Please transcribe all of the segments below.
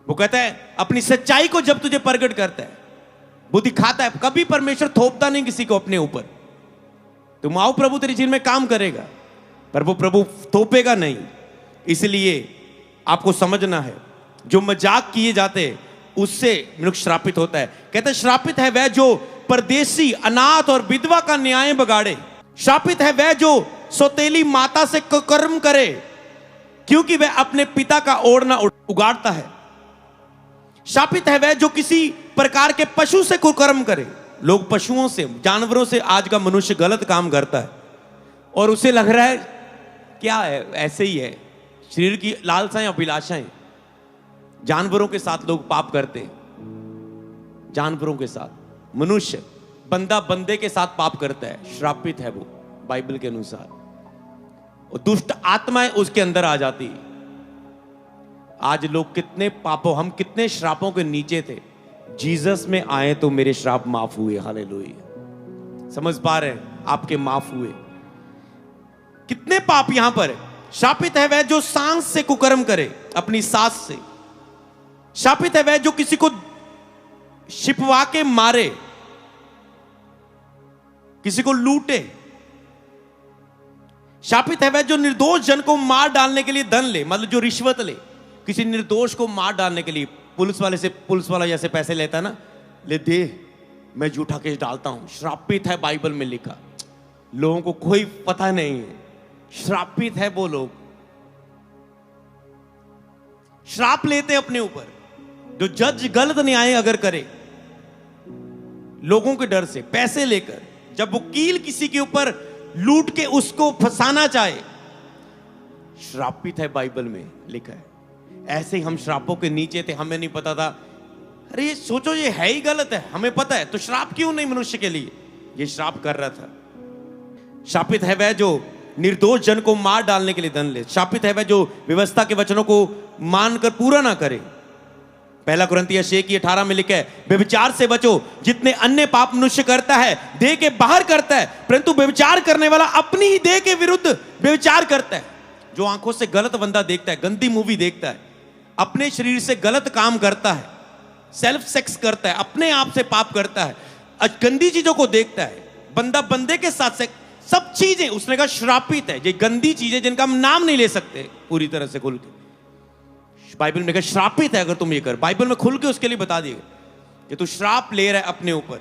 वो कहता है अपनी सच्चाई को जब तुझे प्रकट करता है, वो दिखाता है। कभी परमेश्वर थोपता नहीं किसी को अपने ऊपर। तुम आओ, प्रभु तेरे जीवन में काम करेगा, पर वो प्रभु थोपेगा नहीं। इसलिए आपको समझना है, जो मजाक किए जाते हैं उससे मनुष्य श्रापित होता है। कहते हैं श्रापित है वह जो परदेसी, अनाथ और विधवा का न्याय बगाड़े। श्रापित है वह जो सौतेली माता से कुकर्म करे, क्योंकि वह अपने पिता का ओढ़ना उगाड़ता है। श्रापित है वह जो किसी प्रकार के पशु से कुकर्म करे। लोग पशुओं से, जानवरों से आज का मनुष्य गलत काम करता है और उसे लग रहा है क्या है, ऐसे ही है, शरीर की लालसाएं, अभिलाषाएं। जानवरों के साथ लोग पाप करते हैं, जानवरों के साथ। मनुष्य बंदा बंदे के साथ पाप करता है, श्रापित है वो बाइबल के अनुसार। और दुष्ट आत्माएं उसके अंदर आ जाती है। आज लोग कितने पापों, हम कितने श्रापों के नीचे थे, जीसस में आए तो मेरे श्राप माफ हुए। हालेलुया। समझ पा रहे हैं, आपके माफ हुए। कितने पाप यहां पर है। शापित है वह जो सांस से कुकर्म करे, अपनी सास से। शापित है वह जो किसी को छिपवा के मारे, किसी को लूटे। शापित है वह जो निर्दोष जन को मार डालने के लिए धन ले, मतलब जो रिश्वत ले, किसी निर्दोष को मार डालने के लिए पुलिस वाला जैसे पैसे लेता है ना, ले दे, मैं झूठा केस डालता हूं। श्रापित है, बाइबल में लिखा। लोगों को कोई पता नहीं है, श्रापित है वो लोग। श्राप लेते अपने ऊपर। जो जज गलत न्याय अगर करे लोगों के डर से, पैसे लेकर, जब वकील किसी के ऊपर लूट के उसको फंसाना चाहे, श्रापित है, बाइबल में लिखा है। ऐसे ही हम श्रापों के नीचे थे, हमें नहीं पता था। अरे ये सोचो, ये है ही गलत है, हमें पता है, तो श्राप क्यों नहीं मनुष्य के लिए? ये श्राप कर रहा था। शापित है वह जो निर्दोष जन को मार डालने के लिए धन ले। शापित है वह जो व्यवस्था के वचनों को मानकर पूरा ना करे। पहला कुरिन्थियों 6:18 में लिखा है, व्यभिचार से बचो। जितने अन्य पाप मनुष्य करता है देह के बाहर करता है, परंतु व्यभिचार करने वाला अपनी ही देह के विरुद्ध व्यभिचार करता है। जो आंखों से गलत बंदा देखता है, गंदी मूवी देखता है, अपने शरीर से गलत काम करता है, सेल्फ सेक्स करता है, अपने आप से पाप करता है, गंदी चीजों को देखता है, बंदा बंदे के साथ से, सब चीजें उसने कहा श्रापित है। ये गंदी चीजें जिनका हम नाम नहीं ले सकते पूरी तरह से खुल के, बाइबल में कहा श्रापित है अगर तुम ये कर। बाइबल में खुल के उसके लिए बता दिए कि तू श्राप ले रहा है अपने ऊपर।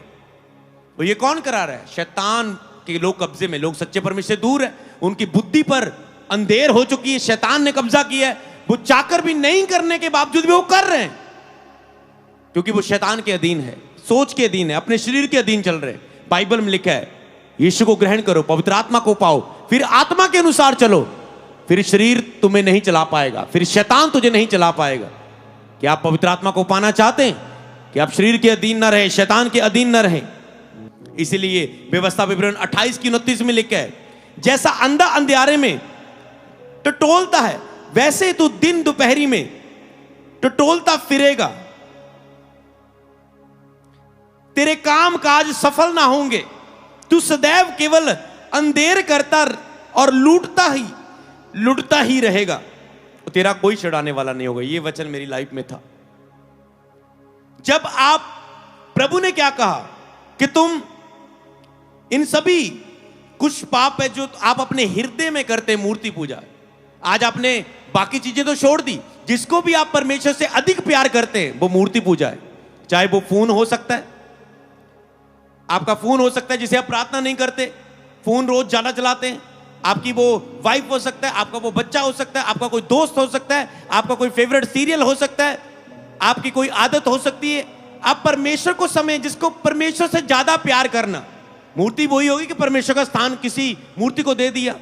तो ये कौन करा रहा है? शैतान के लोग कब्जे में। लोग सच्चे परमेश्वर से दूर है, उनकी बुद्धि पर अंधेर हो चुकी है, शैतान ने कब्जा किया है। वो चाहकर भी नहीं करने के बावजूद भी वो कर रहे हैं, क्योंकि वो शैतान के अधीन है, सोच के अधीन है, अपने शरीर के अधीन चल रहे हैं। बाइबल में लिखा है यीशु को ग्रहण करो, पवित्र आत्मा को पाओ, फिर आत्मा के अनुसार चलो, फिर शरीर तुम्हें नहीं चला पाएगा, फिर शैतान तुझे नहीं चला पाएगा। क्या आप पवित्र आत्मा को पाना चाहते हैं कि आप शरीर के अधीन न रहे, शैतान के अधीन न रहे? इसीलिए व्यवस्था विवरण 28:29 में लिखा है, जैसा अंधा अंधियारे में टटोलता है, वैसे तू दिन दोपहरी में टटोलता फिरेगा। तेरे काम काज सफल ना होंगे। तू सदैव केवल अंधेर करता और लूटता ही रहेगा। तेरा कोई छुड़ाने वाला नहीं होगा। ये वचन मेरी लाइफ में था। जब आप, प्रभु ने क्या कहा कि तुम इन सभी, कुछ पाप है जो आप अपने हृदय में करते, मूर्ति पूजा। आज आपने बाकी चीजें तो छोड़ दी, जिसको भी आप परमेश्वर से अधिक प्यार करते हैं वो मूर्ति पूजा है। चाहे वो फोन हो सकता है, आपका फोन हो सकता है जिसे आप प्रार्थना नहीं करते, फोन रोज ज्यादा चलाते हैं। आपकी वो वाइफ हो सकता है, आपका वो बच्चा हो सकता है, आपका कोई दोस्त हो सकता है, आपका कोई फेवरेट सीरियल हो सकता है, आपकी कोई आदत हो सकती है। आप परमेश्वर को समय, जिसको परमेश्वर से ज्यादा प्यार करना, मूर्ति वही होगी कि परमेश्वर का स्थान किसी मूर्ति को दे दिया।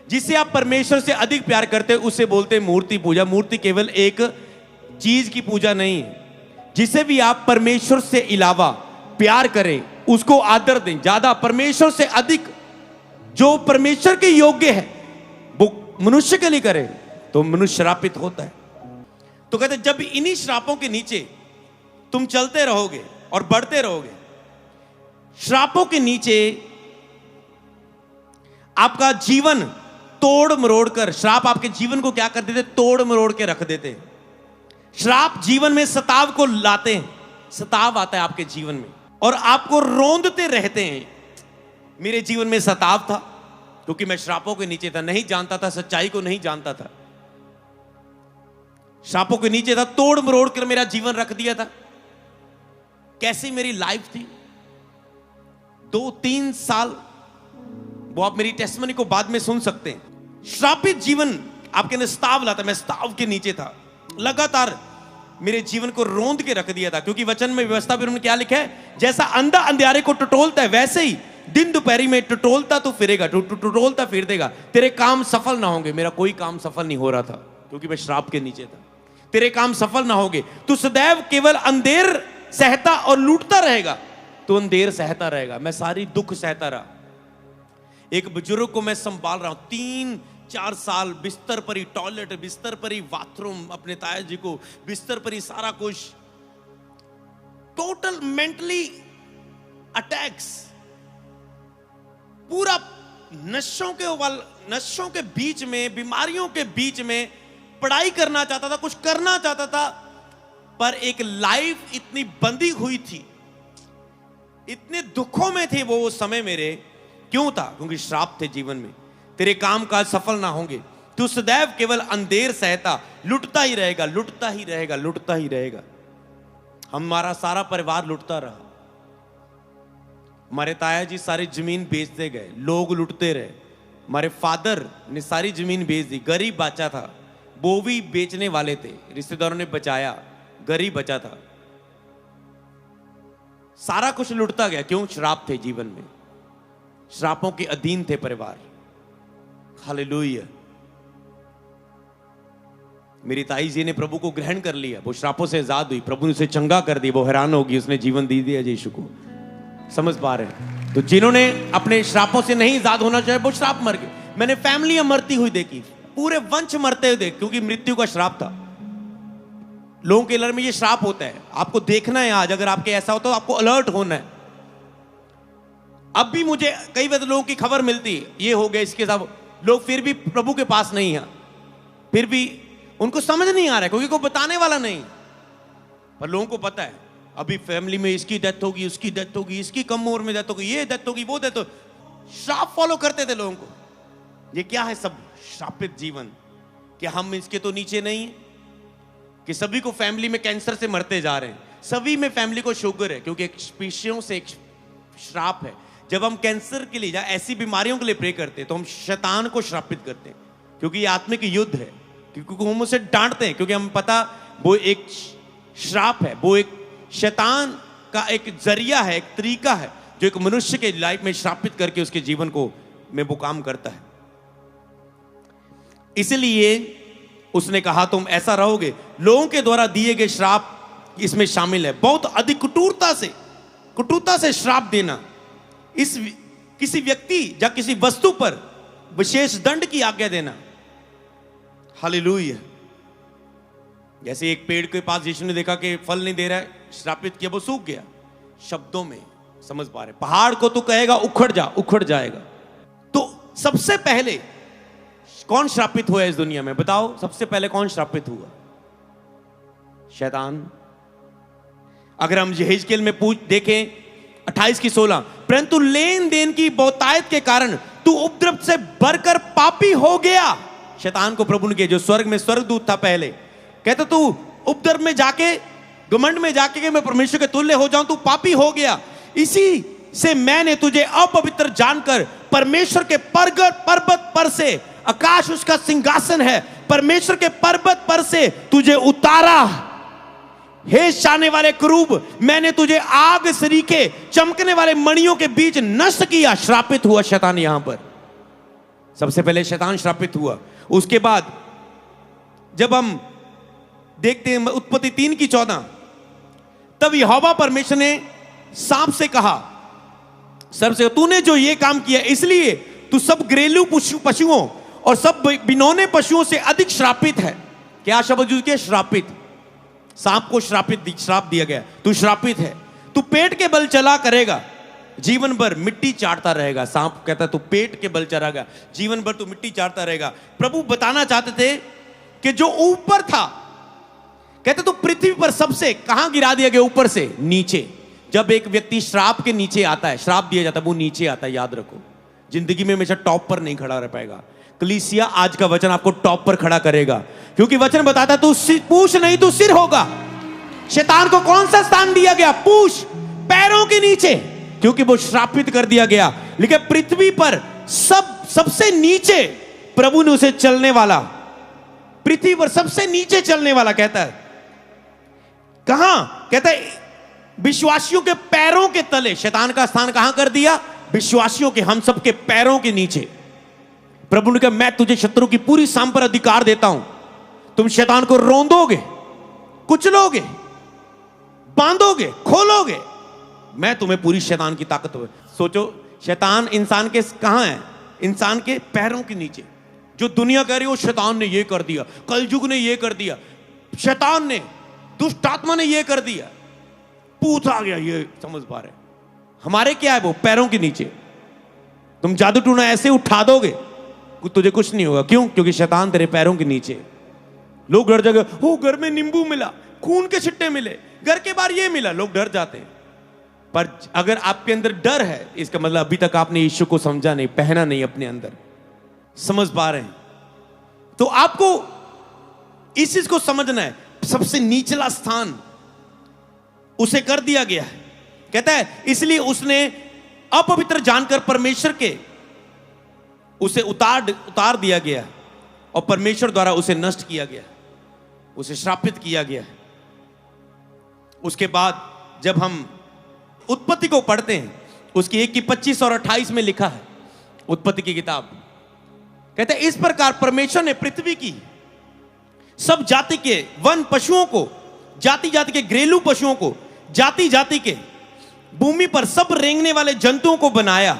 जिससे आप परमेश्वर से अधिक प्यार करते हैं उसे बोलते हैं मूर्ति पूजा। मूर्ति केवल एक चीज की पूजा नहीं है। जिसे भी आप परमेश्वर से अलावा प्यार करें, उसको आदर दें, ज्यादा परमेश्वर से अधिक, जो परमेश्वर के योग्य है वो मनुष्य के लिए करे, तो मनुष्य श्रापित होता है। तो कहते हैं जब इन्हीं श्रापों के नीचे तुम चलते रहोगे और बढ़ते रहोगे, श्रापों के नीचे आपका जीवन तोड़ मरोड़ कर, श्राप आपके जीवन को क्या कर देते? तोड़ मरोड़ के रख देते। श्राप जीवन में सताव को लाते हैं, सताव आता है आपके जीवन में और आपको रोंदते रहते हैं। मेरे जीवन में सताव था क्योंकि मैं श्रापों के नीचे था, नहीं जानता था, सच्चाई को नहीं जानता था, श्रापों के नीचे था, तोड़ मरोड़ कर मेरा जीवन रख दिया था। कैसी मेरी लाइफ थी 2-3 साल, वो आप मेरी टेस्टमनी को बाद में सुन सकते हैं। श्रापित जीवन आपके अंदर स्ताव लाता, मैं स्ताव के नीचे था, लगातार मेरे जीवन को रोंद के रख दिया था। क्योंकि वचन में व्यवस्था पर उन्होंने क्या लिखा है, जैसा अंधा अंधियारे को टटोलता है वैसे ही दिन दोपहरी में टटोलता तो फिरेगा, टटोलता फिर देगा, तेरे काम सफल ना होंगे। मेरा कोई काम सफल नहीं हो रहा था क्योंकि मैं श्राप के नीचे था। तेरे काम सफल ना होंगे, तू सदैव केवल अंधेर सहता और लूटता रहेगा, तो अंधेर सहता रहेगा। मैं सारी दुख सहता रहा। एक बुजुर्ग को मैं संभाल रहा हूं 3-4 साल, बिस्तर पर ही टॉयलेट, बिस्तर पर ही बाथरूम, अपने ताया जी को बिस्तर पर ही सारा कुछ, टोटल मेंटली अटैक्स, पूरा नशों के बीच में, बीमारियों के बीच में पढ़ाई करना चाहता था, कुछ करना चाहता था, पर एक लाइफ इतनी बंधी हुई थी, इतने दुखों में थे वो समय मेरे। क्यों था? क्योंकि श्राप थे जीवन में। तेरे काम काज सफल ना होंगे, तू सदैव केवल अंधेर सहता, लुटता ही रहेगा, लुटता ही रहेगा, लुटता ही रहेगा। हमारा सारा परिवार लुटता रहा। हमारे ताया जी सारी जमीन बेचते गए, लोग लुटते रहे। हमारे फादर ने सारी जमीन बेच दी, गरीब बचा था, वो भी बेचने वाले थे, रिश्तेदारों ने बचाया, गरीब बचा था। सारा कुछ लुटता गया। क्यों? श्राप थे जीवन में, श्रापों के अधीन थे परिवार। हालेलुया। मेरी ताई जी ने प्रभु को ग्रहण कर लिया, वो श्रापों से आजाद हुई, प्रभु ने उसे चंगा कर दिया, वो हैरान होगी, उसने जीवन दे दिया यीशु को। समझ पा रहे हैं? तो जिन्होंने अपने श्रापों से नहीं आजाद होना चाहिए, वो श्राप मर गए। मैंने फैमिलियां मरती हुई देखी, पूरे वंश मरते हुए देख, क्योंकि मृत्यु का श्राप था। लोगों के लर में ये श्राप होता है, आपको देखना है। आज अगर आपके ऐसा होता तो आपको अलर्ट होना है। अब भी मुझे कई बार लोगों की खबर मिलती है, ये हो गया, इसके साथ, लोग फिर भी प्रभु के पास नहीं है, फिर भी उनको समझ नहीं आ रहा है क्योंकि कोई बताने वाला नहीं। पर लोगों को पता है अभी फैमिली में इसकी डेथ होगी, उसकी डेथ होगी, इसकी कम उम्र में डेथ होगी, ये डेथ होगी, वो डेथ होगी। श्राप फॉलो करते थे लोगों को। ये क्या है? सब श्रापित जीवन। कि हम इसके तो नीचे नहीं है, कि सभी को फैमिली में कैंसर से मरते जा रहे हैं, सभी में फैमिली को शुगर है, क्योंकि एक स्पीशियों से एक श्राप है। जब हम कैंसर के लिए या ऐसी बीमारियों के लिए प्रे करते हैं तो हम शैतान को श्रापित करते हैं, क्योंकि ये आत्मिक युद्ध है। क्योंकि हम उसे डांटते हैं, क्योंकि हम पता वो एक श्राप है, वो एक शैतान का एक जरिया है, एक तरीका है जो एक मनुष्य के लाइफ में श्रापित करके उसके जीवन को में वो काम करता है। इसलिए उसने कहा तुम ऐसा रहोगे। लोगों के द्वारा दिए गए श्राप इसमें शामिल है। बहुत अधिक कटुता से श्राप देना, इस किसी व्यक्ति या किसी वस्तु पर विशेष दंड की आज्ञा देना। हालेलुया। जैसे एक पेड़ के पास यीशु ने देखा कि फल नहीं दे रहा है, श्रापित किया, वो सूख गया। शब्दों में समझ पा रहे, पहाड़ को तो कहेगा उखड़ जा, उखड़ जाएगा। तो सबसे पहले कौन श्रापित हुआ इस दुनिया में? बताओ, सबसे पहले कौन श्रापित हुआ? शैतान। अगर हम यहेजकेल में देखें 28:16, परंतु लेन देन की बहुतायत के कारण तू उपद्रव से भरकर पापी हो गया। शैतान को प्रभु ने किया, जो स्वर्ग में स्वर्गदूत था पहले, कहता तू उपद्रव में जाके, घमंड में जाके कि मैं परमेश्वर के तुल्य हो जाऊं, तू पापी हो गया। इसी से मैंने तुझे अपवित्र जानकर परमेश्वर के पर्वत पर से, आकाश उसका सिंहासन है, परमेश्वर के पर्वत पर से तुझे उतारा। हे शाने वाले करूब, मैंने तुझे आग सरीखे चमकने वाले मणियों के बीच नष्ट किया। श्रापित हुआ शैतान यहां पर। सबसे पहले शैतान श्रापित हुआ। उसके बाद जब हम देखते हैं उत्पत्ति 3:14, तब यहोवा परमेश्वर ने सांप से कहा, सबसे तूने जो ये काम किया इसलिए तू सब घरेलू पशुओं और सब बिनौने पशुओं से अधिक श्रापित है। क्या शब्द यूज किया? श्रापित। सांप को श्राप दिया गया, तू श्रापित है। तू पेट के बल चला करेगा, जीवन भर मिट्टी चाटता रहेगा। सांप कहता तू पेट के बल चलागा, जीवन भर तू मिट्टी चाटता रहेगा। प्रभु बताना चाहते थे कि जो ऊपर था, कहते तो पृथ्वी पर सबसे कहां गिरा दिया गया? ऊपर से नीचे। जब एक व्यक्ति श्राप के नीचे आता है, श्राप दिया जाता है, वो नीचे आता है, याद रखो। जिंदगी में हमेशा टॉप पर नहीं खड़ा रह पाएगा। कलीसिया आज का वचन आपको टॉप पर खड़ा करेगा, क्योंकि वचन बताता है तू पूछ नहीं तू सिर होगा। शैतान को कौन सा स्थान दिया गया? पूछ, पैरों के नीचे, क्योंकि वो श्रापित कर दिया गया। लेकिन पृथ्वी पर सबसे नीचे प्रभु ने उसे चलने वाला, पृथ्वी पर सबसे नीचे चलने वाला कहता है कहां? कहता है विश्वासियों के पैरों के तले। शैतान का स्थान कहां कर दिया? विश्वासियों के, हम सबके पैरों के नीचे। प्रभु ने कहा मैं तुझे शत्रु की पूरी साम पर अधिकार देता हूं। तुम शैतान को रौंदोगे, कुचलोगे, बांधोगे, खोलोगे, मैं तुम्हें पूरी शैतान की ताकत हो। सोचो, शैतान इंसान के कहां है? इंसान के पैरों के नीचे। जो दुनिया कह रही हो शैतान ने ये कर दिया, कलयुग ने ये कर दिया, शैतान ने, दुष्ट आत्मा ने ये कर दिया, पूत आ गया, ये समझ पा रहे। हमारे क्या है? वो पैरों के नीचे। तुम जादू टूना ऐसे उठा दोगे, तुझे कुछ नहीं होगा। क्यों? क्योंकि शैतान तेरे पैरों के नीचे। लोग डर जाएंगे, हो घर में नींबू मिला, खून के छिट्टे मिले, घर के बाहर ये मिला, लोग डर जाते हैं। पर अगर आपके अंदर डर है, इसका मतलब अभी तक आपने यीशु को समझा नहीं, पहना नहीं अपने अंदर। समझ पा रहे हैं? तो आपको इस चीज को समझना है। सबसे निचला स्थान उसे कर दिया गया है। कहता है इसलिए उसने अपवित्र जानकर परमेश्वर के उसे उतार दिया गया और परमेश्वर द्वारा उसे नष्ट किया गया, उसे श्रापित किया गया। उसके बाद जब हम उत्पत्ति को पढ़ते हैं, उसकी 1:25 और 28 में लिखा है, उत्पत्ति की किताब, कहते हैं इस प्रकार परमेश्वर ने पृथ्वी की सब जाति के वन पशुओं को, जाति जाति के घरेलू पशुओं को, जाति जाति के भूमि पर सब रेंगने वाले जंतुओं को बनाया।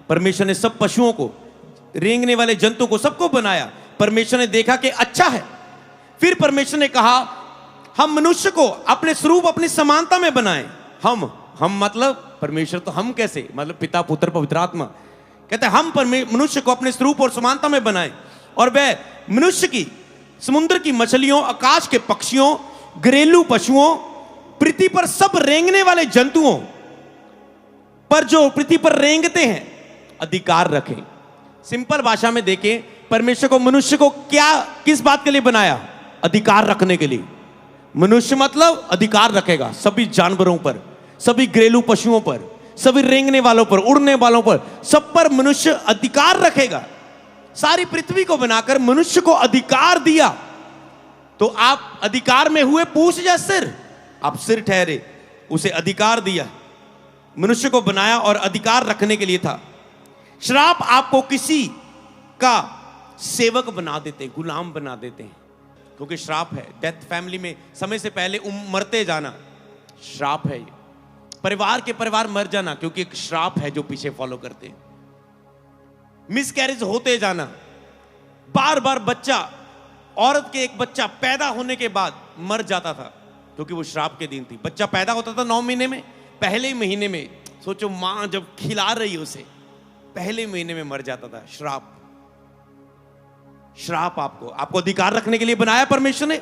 परमेश्वर ने सब पशुओं को, रेंगने वाले जंतुओं को, सबको बनाया। परमेश्वर ने देखा कि अच्छा है। फिर परमेश्वर ने कहा हम मनुष्य को अपने स्वरूप, अपनी समानता में बनाएं। हम मतलब परमेश्वर, तो हम कैसे? मतलब पिता, पुत्र, पवित्र आत्मा। कहते हैं हम मनुष्य को अपने स्वरूप और समानता में बनाएं, और वह मनुष्य की, समुद्र की मछलियों, आकाश के पक्षियों, घरेलू पशुओं, पृथ्वी पर सब रेंगने वाले जंतुओं पर, जो पृथ्वी पर रेंगते हैं, अधिकार रखें। सिंपल भाषा में देखें, परमेश्वर को, मनुष्य को क्या, किस बात के लिए बनाया? अधिकार रखने के लिए। मनुष्य मतलब अधिकार रखेगा सभी जानवरों पर, सभी घरेलू पशुओं पर, सभी रेंगने वालों पर, उड़ने वालों पर, सब पर मनुष्य अधिकार रखेगा। सारी पृथ्वी को बनाकर मनुष्य को अधिकार दिया। तो आप अधिकार में हुए पूछ या सिर? आप सिर ठहरे। उसे अधिकार दिया, मनुष्य को बनाया और अधिकार रखने के लिए था। श्राप आपको किसी का सेवक बना देते हैं, गुलाम बना देते हैं, क्योंकि श्राप है। डेथ, फैमिली में समय से पहले मरते जाना श्राप है। परिवार के परिवार मर जाना, क्योंकि एक श्राप है जो पीछे फॉलो करते हैं। मिसकैरेज होते जाना, बार बार बच्चा, औरत के एक बच्चा पैदा होने के बाद मर जाता था, क्योंकि वो श्राप के दिन थी। बच्चा पैदा होता था 9 महीने में, पहले महीने में, सोचो मां जब खिला रही है उसे, पहले महीने में मर जाता था। श्राप आपको अधिकार रखने के लिए बनाया परमेश्वर ने,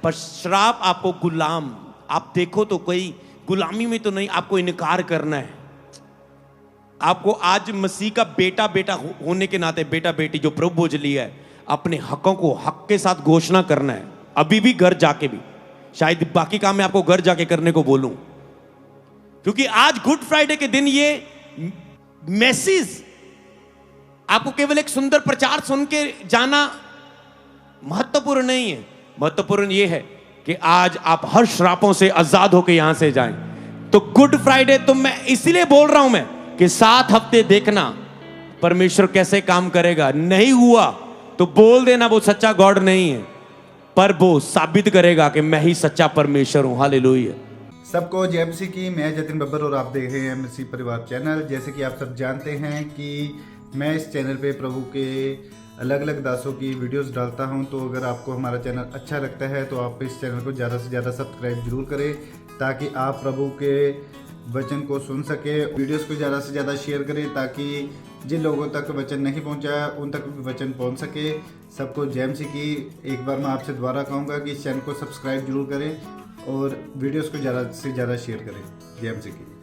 पर श्राप आपको गुलाम। आप देखो तो कोई गुलामी में तो नहीं, आपको इनकार करना है। आपको आज मसीह का बेटा होने के नाते, बेटा बेटी जो प्रभु बोझ लिया है, अपने हकों को हक के साथ घोषणा करना है। अभी भी घर जाके भी, शायद बाकी काम मैं आपको घर जाके करने को बोलूं, क्योंकि आज गुड फ्राइडे के दिन ये मैसेज आपको केवल एक सुंदर प्रचार सुन के जाना महत्वपूर्ण नहीं है। महत्वपूर्ण ये है कि आज आप हर श्रापों से आजाद होकर यहां से जाएं। तो गुड फ्राइडे तो मैं इसलिए बोल रहा हूं मैं कि 7 हफ्ते देखना परमेश्वर कैसे काम करेगा। नहीं हुआ तो बोल देना वो सच्चा गॉड नहीं है, पर वो साबित करेगा कि मैं ही सच्चा परमेश्वर हूं। हालेलुया। सबको जय मसीह की। मैं जतिन बब्बर और आप देख रहे हैं मसीह परिवार चैनल। जैसे कि आप सब जानते हैं कि मैं इस चैनल पे प्रभु के अलग अलग दासों की वीडियोस डालता हूं, तो अगर आपको हमारा चैनल अच्छा लगता है तो आप इस चैनल को ज़्यादा से ज़्यादा सब्सक्राइब जरूर करें, ताकि आप प्रभु के वचन को सुन सके। वीडियोस को ज़्यादा से ज़्यादा शेयर करें, ताकि जिन लोगों तक वचन नहीं पहुंचा उन तक भी वचन पहुंच सके। सबको जय मसीह की। एक बार मैं आपसे दोबारा कहूँगा कि इस चैनल को सब्सक्राइब जरूर करें और वीडियोस को ज़्यादा से ज़्यादा शेयर करें। जय मसीह की।